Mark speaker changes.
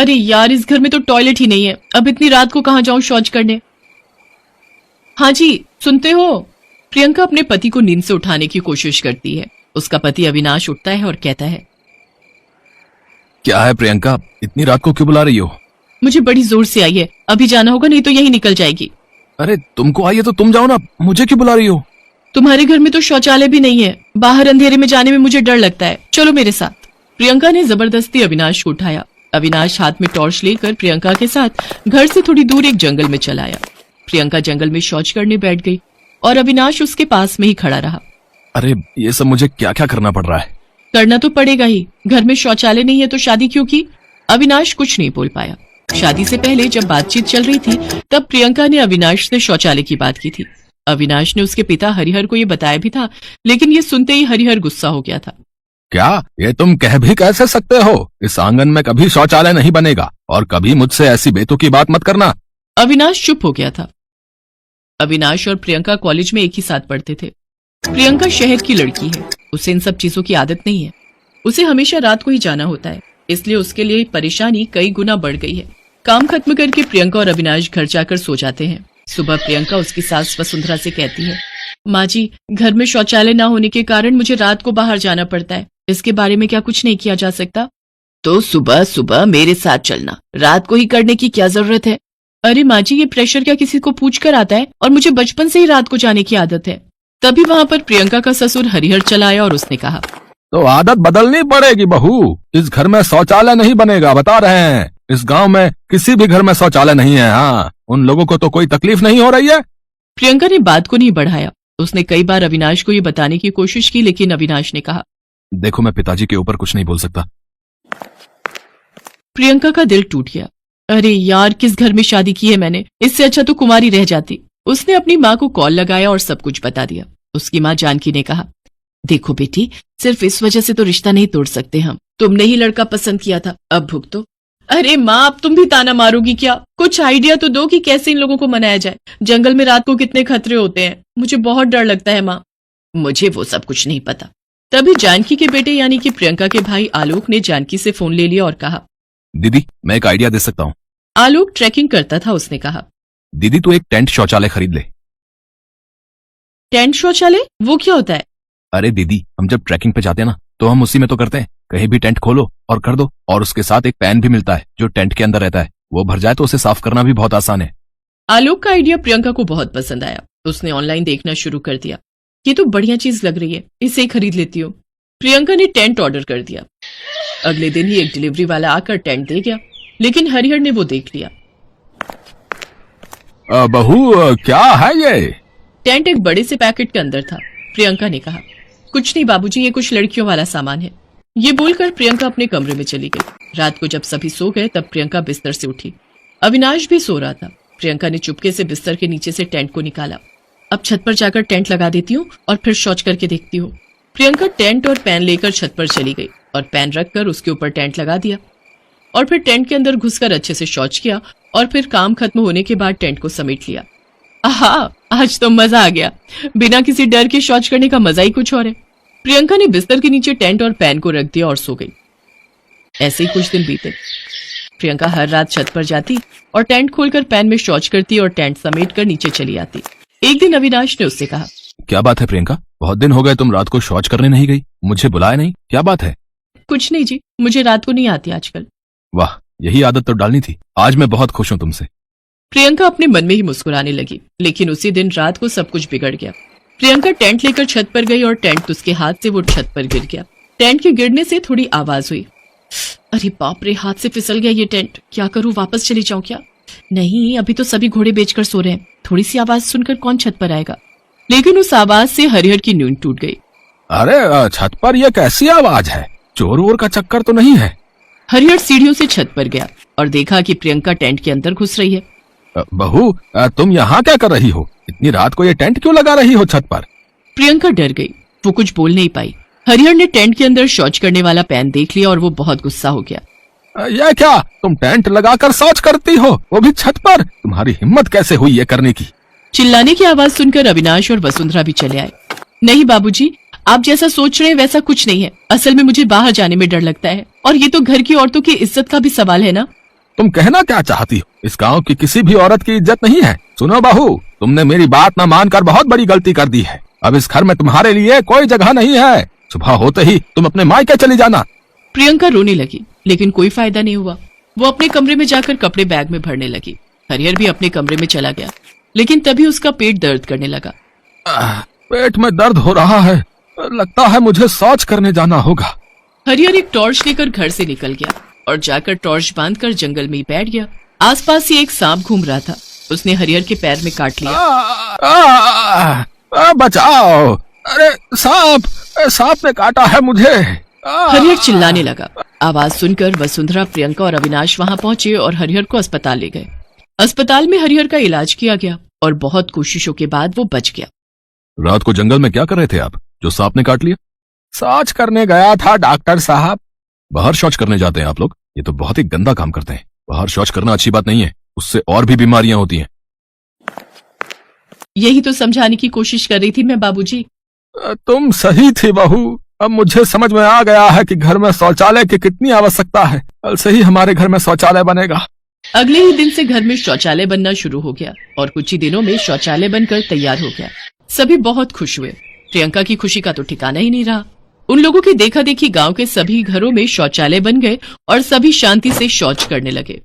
Speaker 1: अरे यार, इस घर में तो टॉयलेट ही नहीं है। अब इतनी रात को कहाँ जाऊं शौच करने। हाँ जी, सुनते हो? प्रियंका अपने पति को नींद से उठाने की कोशिश करती है। उसका पति अविनाश उठता है और कहता है,
Speaker 2: क्या है प्रियंका, इतनी रात को क्यों बुला रही हो?
Speaker 1: मुझे बड़ी जोर से आई है, अभी जाना होगा नहीं तो यही निकल जाएगी।
Speaker 2: अरे तुमको आई है तो तुम जाओ ना, मुझे क्यों बुला रही हो?
Speaker 1: तुम्हारे घर में तो शौचालय भी नहीं है, बाहर अंधेरे में जाने में मुझे डर लगता है, चलो मेरे साथ। प्रियंका ने जबरदस्ती अविनाश को उठाया। अविनाश हाथ में टॉर्च लेकर प्रियंका के साथ घर से थोड़ी दूर एक जंगल में चला आया। प्रियंका जंगल में शौच करने बैठ गई और अविनाश उसके पास में ही खड़ा रहा।
Speaker 2: अरे ये सब मुझे क्या क्या करना पड़ रहा है?
Speaker 1: करना तो पड़ेगा ही, घर में शौचालय नहीं है तो शादी क्यों की? अविनाश कुछ नहीं बोल पाया। शादी से पहले जब बातचीत चल रही थी तब प्रियंका ने अविनाश से शौचालय की बात की थी। अविनाश ने उसके पिता हरिहर को ये बताया भी था, लेकिन ये सुनते ही हरिहर गुस्सा हो गया था।
Speaker 2: क्या ये तुम कह भी कैसे सकते हो? इस आंगन में कभी शौचालय नहीं बनेगा और कभी मुझसे ऐसी बेतुकी बात मत करना।
Speaker 1: अविनाश चुप हो गया था। अविनाश और प्रियंका कॉलेज में एक ही साथ पढ़ते थे। प्रियंका शहर की लड़की है, उसे इन सब चीजों की आदत नहीं है। उसे हमेशा रात को ही जाना होता है, इसलिए उसके लिए परेशानी कई गुना बढ़ गई है। काम खत्म करके प्रियंका और अविनाश घर जाकर सो जाते हैं। सुबह प्रियंका उसकी सास वसुंधरा से कहती है, माँ जी, घर में शौचालय न होने के कारण मुझे रात को बाहर जाना पड़ता है, इसके बारे में क्या कुछ नहीं किया जा सकता? तो सुबह सुबह मेरे साथ चलना, रात को ही करने की क्या जरूरत है? अरे माँ जी, ये प्रेशर क्या किसी को पूछ कर आता है? और मुझे बचपन से ही रात को जाने की आदत है। तभी वहाँ पर प्रियंका का ससुर हरिहर चला आया और उसने कहा,
Speaker 2: तो आदत बदलनी पड़ेगी बहू, इस घर में शौचालय नहीं बनेगा, बता रहे हैं। इस गांव में किसी भी घर में शौचालय नहीं है। हाँ, उन लोगों को तो कोई तकलीफ नहीं हो रही है।
Speaker 1: प्रियंका ने बात को नहीं बढ़ाया। उसने कई बार अविनाश को ये बताने की कोशिश की, लेकिन अविनाश ने कहा,
Speaker 2: देखो मैं पिताजी के ऊपर कुछ नहीं बोल सकता।
Speaker 1: प्रियंका का दिल टूट गया। अरे यार, किस घर में शादी की है मैंने, इससे अच्छा तो कुमारी रह जाती। उसने अपनी माँ को कॉल लगाया और सब कुछ बता दिया। उसकी माँ जानकी ने कहा, देखो बेटी, सिर्फ इस वजह से तो रिश्ता नहीं तोड़ सकते हम। तुमने ही लड़का पसंद किया था, अब भुगतो। अरे माँ, अब तुम भी ताना मारोगी क्या? कुछ आइडिया तो दो कि कैसे इन लोगों को मनाया जाए। जंगल में रात को कितने खतरे होते हैं, मुझे बहुत डर लगता है माँ। मुझे वो सब कुछ नहीं पता। तभी जानकी के बेटे यानी कि प्रियंका के भाई आलोक ने जानकी से फोन ले लिया और कहा,
Speaker 2: दीदी मैं एक आइडिया दे सकता हूँ।
Speaker 1: आलोक ट्रैकिंग करता था। उसने कहा,
Speaker 2: दीदी तू एक टेंट शौचालय खरीद ले।
Speaker 1: टेंट शौचालय? वो क्या होता है?
Speaker 2: अरे दीदी, हम जब ट्रैकिंग पे जाते हैं ना तो हम उसी में तो करते हैं। कहीं भी टेंट खोलो और कर दो, और उसके साथ एक पैन भी मिलता है जो टेंट के अंदर रहता है। वो भर जाए तो उसे साफ करना भी बहुत आसान है।
Speaker 1: आलोक का आइडिया प्रियंका को बहुत पसंद आया। उसने ऑनलाइन देखना शुरू कर दिया। ये तो बढ़िया चीज लग रही है, इसे ही खरीद लेती हूँ। प्रियंका ने टेंट ऑर्डर कर दिया। अगले दिन ही एक डिलीवरी वाला आकर टेंट दे गया, लेकिन हरिहर ने वो देख लिया।
Speaker 2: बहू क्या है ये?
Speaker 1: टेंट एक बड़े से पैकेट के अंदर था। प्रियंका ने कहा, कुछ नहीं बाबूजी, ये कुछ लड़कियों वाला सामान है। ये बोलकर प्रियंका अपने कमरे में चली गई। रात को जब सभी सो गए तब प्रियंका बिस्तर से उठी। अविनाश भी सो रहा था। प्रियंका ने चुपके से बिस्तर के नीचे से टेंट को निकाला। अब छत पर जाकर टेंट लगा देती हूँ और फिर शौच करके देखती हूँ। प्रियंका टेंट और पैन लेकर छत पर चली गई और पैन रखकर उसके ऊपर टेंट लगा दिया और फिर टेंट के अंदर घुसकर अच्छे से शौच किया और फिर काम खत्म होने के बाद टेंट को समेट लिया। आहा, आज तो मजा आ गया। बिना किसी डर के शौच करने का मजा ही कुछ और है। प्रियंका ने बिस्तर के नीचे टेंट और पैन को रख दिया और सो गई। ऐसे ही कुछ दिन बीते। प्रियंका हर रात छत पर जाती और टेंट खोलकर पैन में शौच करती और टेंट समेट कर नीचे चली आती। एक दिन अविनाश ने उससे कहा,
Speaker 2: क्या बात है प्रियंका, बहुत दिन हो गए तुम रात को शौच करने नहीं गई, मुझे बुलाया नहीं, क्या बात है?
Speaker 1: कुछ नहीं जी, मुझे रात को नहीं आती आजकल।
Speaker 2: वाह, यही आदत तो डालनी थी। आज मैं बहुत खुश हूँ तुमसे।
Speaker 1: प्रियंका अपने मन में ही मुस्कुराने लगी, लेकिन उसी दिन रात को सब कुछ बिगड़ गया। प्रियंका टेंट लेकर छत पर गई और टेंट उसके हाथ से वो छत पर गिर गया। टेंट के गिरने से थोड़ी आवाज हुई। अरे बाप रे, हाथ से फिसल गया ये टेंट। क्या करूं, वापस चली जाऊं क्या? नहीं, अभी तो सभी घोड़े बेचकर सो रहे हैं, थोड़ी सी आवाज सुनकर कौन छत पर आएगा? लेकिन उस आवाज से हरिहर की नींद टूट गई।
Speaker 2: अरे छत पर यह कैसी आवाज है? चोर वोर का चक्कर तो नहीं है?
Speaker 1: हरिहर सीढ़ियों से छत पर गया और देखा कि प्रियंका टेंट के अंदर घुस रही है।
Speaker 2: बहू, तुम यहाँ क्या कर रही हो? इतनी रात को ये टेंट क्यों लगा रही हो छत पर?
Speaker 1: प्रियंका डर गई, वो कुछ बोल नहीं पाई। हरिहर ने टेंट के अंदर शौच करने वाला पैन देख लिया और वो बहुत गुस्सा हो गया।
Speaker 2: यह क्या, तुम टेंट लगाकर शौच करती हो, वो भी छत पर? तुम्हारी हिम्मत कैसे हुई ये करने की?
Speaker 1: चिल्लाने की आवाज सुनकर अविनाश और वसुंधरा भी चले आए। नहीं बाबूजी, आप जैसा सोच रहे हैं वैसा कुछ नहीं है। असल में मुझे बाहर जाने में डर लगता है और ये तो घर की औरतों की इज्जत का भी सवाल है ना।
Speaker 2: तुम कहना क्या चाहती हो? इस गांव की किसी भी औरत की इज्जत नहीं है। सुनो बहू, तुमने मेरी बात न मानकर बहुत बड़ी गलती कर दी है। अब इस घर में तुम्हारे लिए कोई जगह नहीं है। सुबह होते ही तुम अपने मायके चली जाना।
Speaker 1: प्रियंका रोने लगी, लेकिन कोई फायदा नहीं हुआ। वो अपने कमरे में जाकर कपड़े बैग में भरने लगी। हरिहर भी अपने कमरे में चला गया, लेकिन तभी उसका पेट दर्द करने लगा।
Speaker 2: पेट में दर्द हो रहा है, लगता है मुझे शौच करने जाना होगा।
Speaker 1: हरिहर एक टॉर्च लेकर घर से निकल गया और जाकर टॉर्च बांधकर जंगल में ही बैठ गया। आसपास ही एक सांप घूम रहा था। उसने हरिहर के पैर में काट लिया।
Speaker 2: बचाओ! अरे सांप ने काटा है मुझे।
Speaker 1: हरिहर चिल्लाने लगा। आवाज सुनकर वसुंधरा, प्रियंका और अविनाश वहां पहुंचे और हरिहर को अस्पताल ले गए। अस्पताल में हरिहर का इलाज किया गया और बहुत कोशिशों के बाद वो बच गया।
Speaker 2: रात को जंगल में क्या कर रहे थे आप, जो सांप ने काट लिया? शौच करने गया था डॉक्टर साहब। बाहर शौच करने जाते हैं आप लोग? ये तो बहुत ही गंदा काम करते हैं। बाहर शौच करना अच्छी बात नहीं है, उससे और भी बीमारियां होती हैं।
Speaker 1: यही तो समझाने की कोशिश कर रही थी मैं बाबूजी।
Speaker 2: तुम सही थी बहू। अब मुझे समझ में आ गया है कि घर में शौचालय की कितनी आवश्यकता है। कल से ही हमारे घर में शौचालय बनेगा।
Speaker 1: अगले ही दिन से घर में शौचालय बनना शुरू हो गया और कुछ ही दिनों में शौचालय बनकर तैयार हो गया। सभी बहुत खुश हुए। प्रियंका की खुशी का तो ठिकाना ही नहीं रहा। उन लोगों की देखा देखी गांव के सभी घरों में शौचालय बन गए और सभी शांति से शौच करने लगे।